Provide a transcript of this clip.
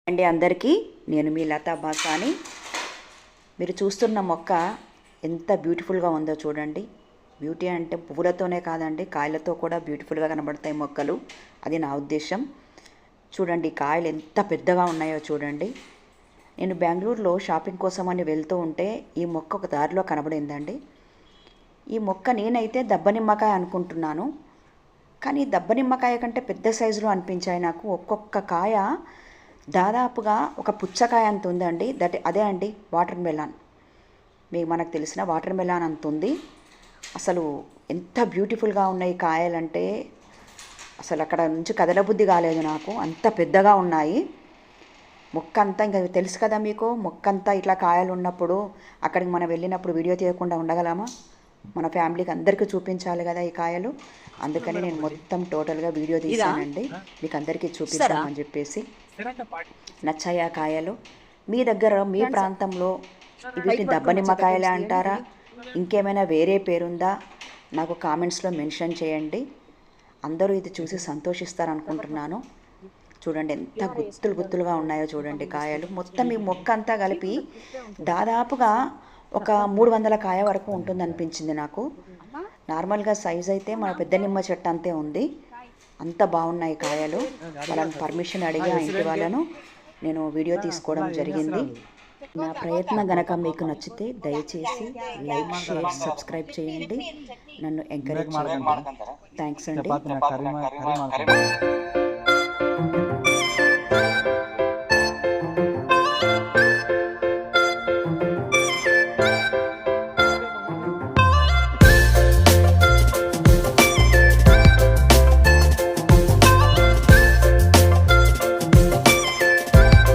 అండి అందరికీ నేను మీ లతా బాసాని. మీరు చూస్తున్న మొక్క ఎంత బ్యూటిఫుల్గా ఉందో చూడండి. బ్యూటీ అంటే పువ్వులతోనే కాదండి, కాయలతో కూడా బ్యూటిఫుల్గా కనబడతాయి మొక్కలు. అది నా ఉద్దేశం. చూడండి కాయలు ఎంత పెద్దగా ఉన్నాయో చూడండి. నేను బెంగళూరులో షాపింగ్ కోసం అని వెళ్తూ ఉంటే ఈ మొక్క ఒక దారిలో కనబడిందండి. ఈ మొక్క నేనైతే దబ్బ నిమ్మకాయ అనుకుంటున్నాను, కానీ దబ్బ నిమ్మకాయ కంటే పెద్ద సైజులో అనిపించాయి నాకు. ఒక్కొక్క కాయ దాదాపుగా ఒక పుచ్చకాయ అంత ఉందండి. అదే అండి వాటర్ మెలాన్. మనకు తెలిసిన వాటర్ మెలాన్ అంత ఉంది. అసలు ఎంత బ్యూటిఫుల్గా ఉన్నాయి కాయలంటే అసలు అక్కడ నుంచి కదలబుద్ధి కాలేదు నాకు, అంత పెద్దగా ఉన్నాయి. మొక్క అంతా ఇంకా తెలుసు కదా మీకు, మొక్క అంతా ఇట్లా కాయలు ఉన్నప్పుడు అక్కడికి మనం వెళ్ళినప్పుడు వీడియో తీయకుండా ఉండగలమా? మన ఫ్యామిలీకి అందరికీ చూపించాలి కదా ఈ కాయలు. అందుకని నేను మొత్తం టోటల్గా వీడియో తీసానండి, మీకు అందరికీ చూపిస్తామని చెప్పేసి. నచ్చాయా కాయలు? మీ దగ్గర మీ ప్రాంతంలో వీటిని దబ్బ నిమ్మకాయలే అంటారా, ఇంకేమైనా వేరే పేరుందా? నాకు కామెంట్స్లో మెన్షన్ చేయండి. అందరూ ఇది చూసి సంతోషిస్తారనుకుంటున్నాను. చూడండి ఎంత గుత్తులు గుత్తులుగా ఉన్నాయో చూడండి కాయలు. మొత్తం ఈ మొక్క అంతా కలిపి దాదాపుగా ఒక 300 కాయ వరకు ఉంటుందనిపించింది నాకు. నార్మల్గా సైజ్ అయితే మన పెద్ద నిమ్మ చెట్టు అంతే ఉంది. అంత బాగున్నాయి కాయలు. వాళ్ళని పర్మిషన్ అడిగి ఆ ఇంటి వాళ్ళను నేను వీడియో తీసుకోవడం జరిగింది. నా ప్రయత్నం గనక మీకు నచ్చితే దయచేసి లైక్, షేర్, సబ్స్క్రైబ్ చేయండి. నన్ను ఎంకరేజ్ చేయండి. థ్యాంక్స్ అండి.